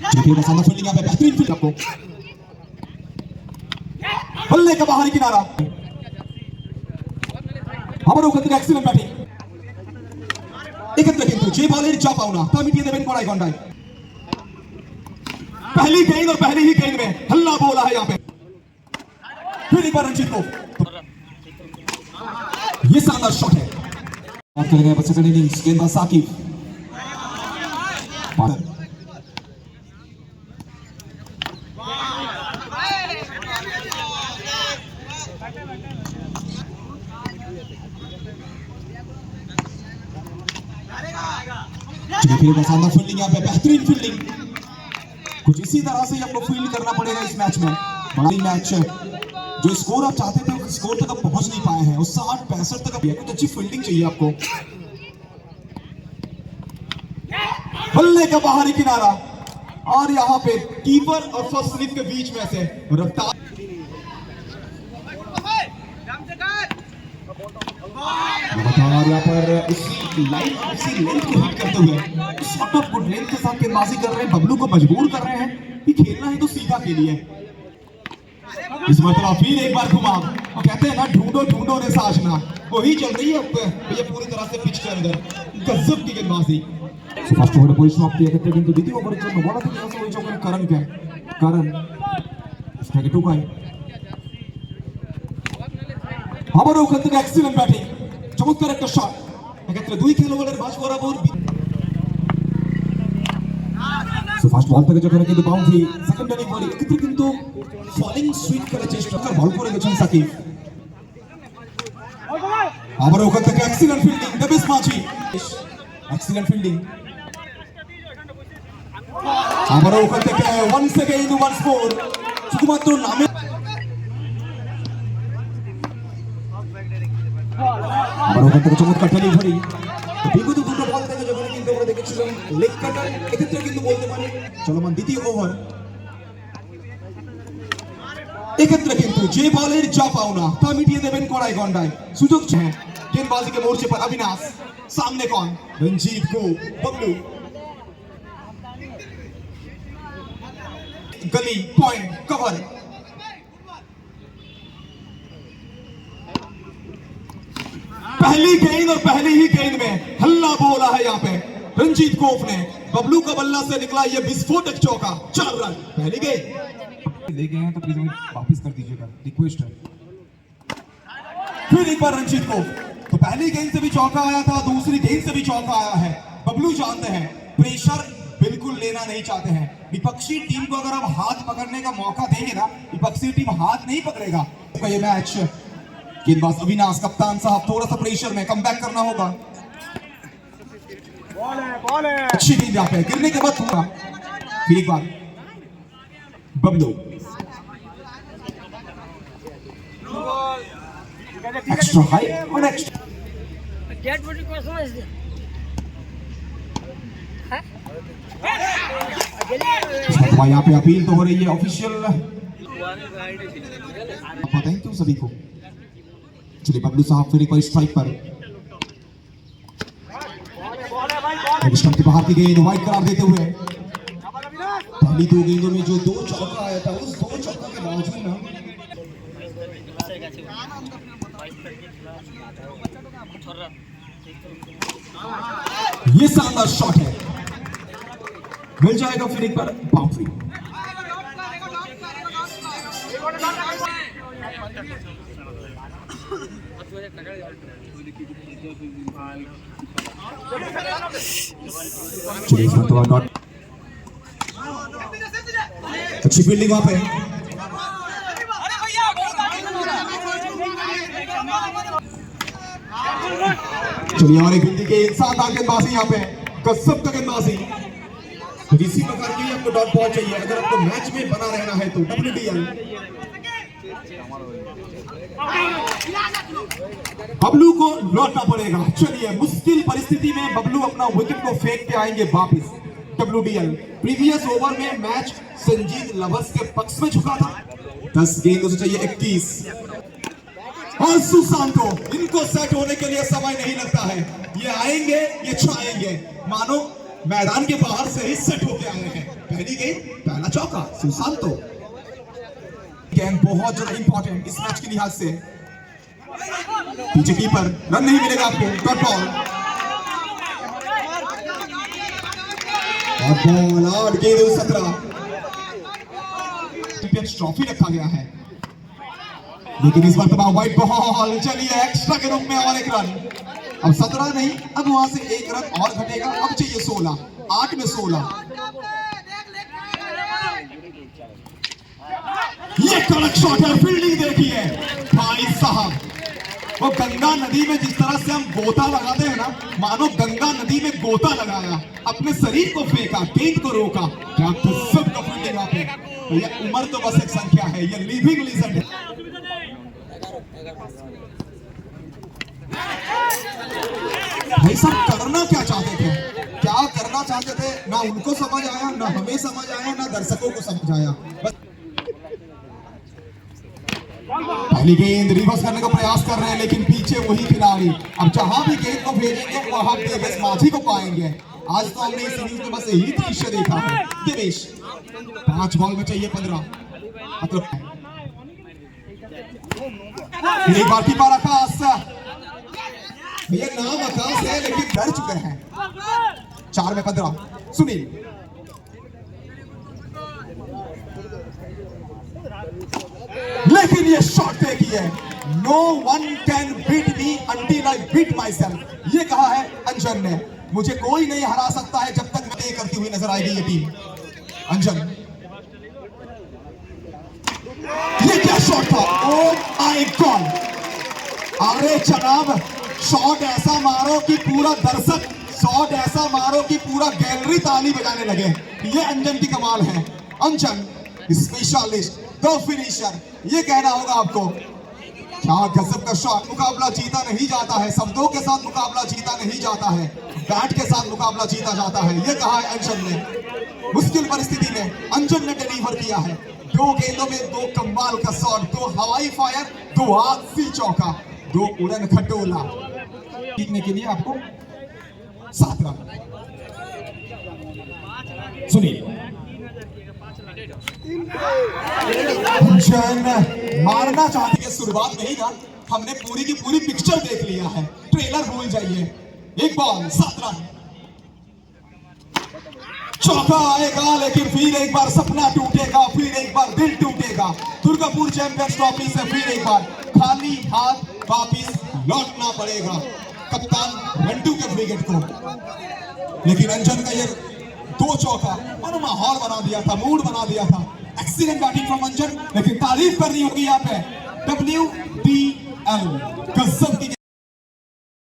देखिए बस फील्डिंग यहाँ पे बेहतरीन फील्ड आपको बल्ले का बाहरी किनारा আবারও ওখান থেকে এক্সিলেন্ট ব্যাটিং এক্ষেত্রে কিন্তু যে বলের চাপ পাও না তা মিটিয়ে দেবেন কড়াই গন্ডায় पहली गेंद और पहली ही गेंद में हल्ला बोला है यहाँ पे फिर एक बार रंजीत को ये शानदार शॉट है बात करेंगे बस सेकंड इनिंग्स गेंदबाज साकिब शानदार फील्डिंग यहाँ पे बेहतरीन फील्डिंग कुछ इसी तरह से आपको फील्ड करना पड़ेगा इस मैच में बड़ी मैच जो स्कोर आप चाहते थे उस स्कोर तक आप पहुंच नहीं पाए हैं उस 60-65 तक कुछ अच्छी फील्डिंग चाहिए आपको बल्ले का बाहरी किनारा और यहाँ पे कीपर और फर्स्ट स्लिप के बीच में से रफ्तार लगातार यहाँ पर इसी लाइन इसी लेंथ को हिट करते हुए शॉर्ट ऑफ गुड लेंथ के साथ गेंदबाजी कर रहे हैं बबलू को मजबूर कर रहे हैं कि खेलना है तो सीधा खेलिए इस मतलब फिर एक बार घुमा और कहते हैं ना ढूंढो ढूंढो रे साजना वही चल रही है ये पूरी तरह से पिच के अंदर गजब की गेंदबाजी ফার্স্ট ওভারে পরিশ্রম আপনি এক্ষেত্রে কিন্তু দ্বিতীয় ওভারের জন্য বলা থেকে আসলে ওই চক্রের কারণ স্ট্রাইকে টোকায় আবারও ওখান থেকে এক্সিলেন্ট ব্যাটিং চমৎকার একটা শট এক্ষেত্রে দুই খেলোয়াড়ের বাস বরাবর ফার্স্ট বল থেকে যখন কিন্তু বাউন্ডারি সেকেন্ডারি বল এক্ষেত্রে কিন্তু ফলিং সুইট করার চেষ্টা করে বল করে গেছেন সাকিব আবারও ওখান থেকে এক্সিলেন্ট ফিল্ডিং দেবিস মাঝি এক্সিলেন্ট ফিল্ডিং আবারও ওখান থেকে ওয়ান্স এগেইন ওয়ান্স মোর শুধুমাত্র নামে আবার ওখান থেকে চমৎকার ডেলিভারি বিগত দুটো বল থেকে যখন কিন্তু আমরা দেখেছিলাম লেগ কাটার এক্ষেত্রে কিন্তু বলতে পারি চলমান দ্বিতীয় ওভার এক্ষেত্রে কিন্তু যে বলের যা পাও না তা মিটিয়ে দেবেন কড়াই গন্ডায় সুযোগ है गेंदबाजी के मोर्चे पर अविनाश सामने कौन रंजीत को बबलू गली पॉइंट कवर पहली गेंद और पहली ही गेंद में हल्ला बोला है यहाँ पे रंजीत कोफ ने बबलू का बल्ला से निकला ये विस्फोटक चौका 4 रन पहली गेंद ले गए हैं तो प्लीज वापस कर दीजिएगा रिक्वेस्ट है फिर एक बार रंजीत कोफ तो पहली गेंद से भी चौका आया था दूसरी गेंद से भी चौका आया है बबलू जानते हैं प्रेशर बिल्कुल लेना नहीं चाहते हैं विपक्षी टीम को अगर आप हाथ पकड़ने का मौका देंगे ना विपक्षी टीम हाथ नहीं पकड़ेगा तो ये मैच गेंदबाज अविनाश कप्तान साहब थोड़ा सा प्रेशर में कमबैक करना होगा अच्छी गेंद यहाँ पे गिरने के बाद पूरा फिर एक बार बबलू एक्स्ट्रा हाई और एक्स्ट्रा यहाँ पे अपील तो हो रही है ऑफिशियल बताएं क्यों सभी को चलिए बबलू साहब फिर एक बार स्ट्राइक पर स्टंप के बाहर की गेंद वाइड करार देते हुए पहली दो गेंदों में जो 2 चौका आया था उस 2 चौका के बावजूद ना ये शानदार शॉट है मिल जाएगा फिर एक बार बाउंड्री चलिए इसमें तो डॉट अच्छी फील्डिंग वहां पे चलिए और एक बिल्ली के इंसान गेंदबाजी यहाँ पे कसम का गेंदबाजी तो इसी प्रकार की आपको डॉट बॉल चाहिए अगर आपको मैच में बना रहना है तो WDL बबलू को लौटना पड़ेगा चलिए मुश्किल परिस्थिति में बबलू अपना विकेट को फेंक के आएंगे वापस WDL प्रीवियस ओवर में मैच संजीत लवर्स के पक्ष में झुका था 10 गेंदों से चाहिए 21 और सुशांतो इनको सेट होने के लिए समय नहीं लगता है ये आएंगे ये छाएंगे मानो मैदान के बाहर से ही सेट होके आए हैं पहली गेंद पहला चौका सुशांतो। गेंद बहुत ज्यादा इंपॉर्टेंट इस मैच के लिहाज से। पीछे कीपर, रन नहीं मिलेगा आपको। Dot ball out. गेंद 17। चैंपियंस ट्रॉफी रखा गया है, लेकिन इस मरतबा व्हाइट बॉल। चलिए एक्स्ट्रा के रूप में और एक रन। अब 17 नहीं, अब वहां से एक रन और घटेगा। अब चाहिए 16, 8 में 16। ये कड़क शॉट है, फील्डिंग देखिए भाई साहब। वो गंगा नदी में जिस तरह से हम गोता लगाते हैं ना, मानो गंगा नदी में गोता लगाया, अपने शरीर को फेंका, गेंद को रोका। क्या गजब का फील्डिंग आप है। तो ये उम्र तो बस एक संख्या है, ये लिविंग लीजेंड है। भाई साहब करना क्या चाहते थे, क्या करना चाहते थे, ना उनको समझ आया, ना हमें समझ आया, ना दर्शकों को समझ आया। बस पहली गेंद रिवर्स करने का प्रयास कर रहे हैं, लेकिन पीछे वही खिलाड़ी। अब जहां भी गेंद को भेजेंगे वहां देवेश माझी को पाएंगे। आज तो हमने इस इनिंग्स में बस यही दृश्य देखा है। देवेश 5 बॉल में चाहिए 15, मतलब एक बार की बार आकाश, ये नाम आकाश है लेकिन डर चुके हैं। 4 में 15। सुनील लेकिन ये शॉट देखिए, no one can beat me until I beat myself. ये कहा है अंजन ने, मुझे कोई नहीं हरा सकता है जब तक मैं करती हुई नजर आएगी ये टीम। अंजन, ये क्या शॉट था, ओ माय गॉड। अरे जनाब, शॉट ऐसा मारो कि पूरा दर्शक, शॉट ऐसा मारो कि पूरा गैलरी ताली बजाने लगे। ये अंजन की कमाल है। अंजन स्पेशलिस्ट, दो फिनिशर, ये कहना होगा आपको। क्या गजब का शॉट। मुकाबला जीता नहीं जाता है, शब्दों के साथ मुकाबला जीता नहीं जाता है, बैट के साथ मुकाबला जीता जाता है। ये कहा है अंजन ने। मुश्किल परिस्थिति में अंजन ने डिलीवर किया है। 2 गेंदों में 2 कमाल का शॉट, 2 हवाई फायर, 2 आखसी चौका, 2 उड़न खटोला। जीतने के लिए आपको 7 रन। सुनिए, मारना चाहते हैं शुरुआत में ही ना, हमने पूरी की पूरी पिक्चर देख लिया है, ट्रेलर भूल जाइए। एक बॉल 7 रन। चौका आएगा, लेकिन फिर एक बार सपना टूटेगा, फिर एक बार दिल टूटेगा। दुर्गापुर चैंपियंस ट्रॉफी से फिर एक बार खाली हाथ वापिस लौटना पड़ेगा कप्तान रंटू के विकेट को। लेकिन अंजन का ये 2 चौका और माहौल बना दिया था, मूड बना दिया था। एक्सीलेंट बैटिंग फ्रॉम अंजन, लेकिन तारीफ करनी होगी यहाँ पे WBL।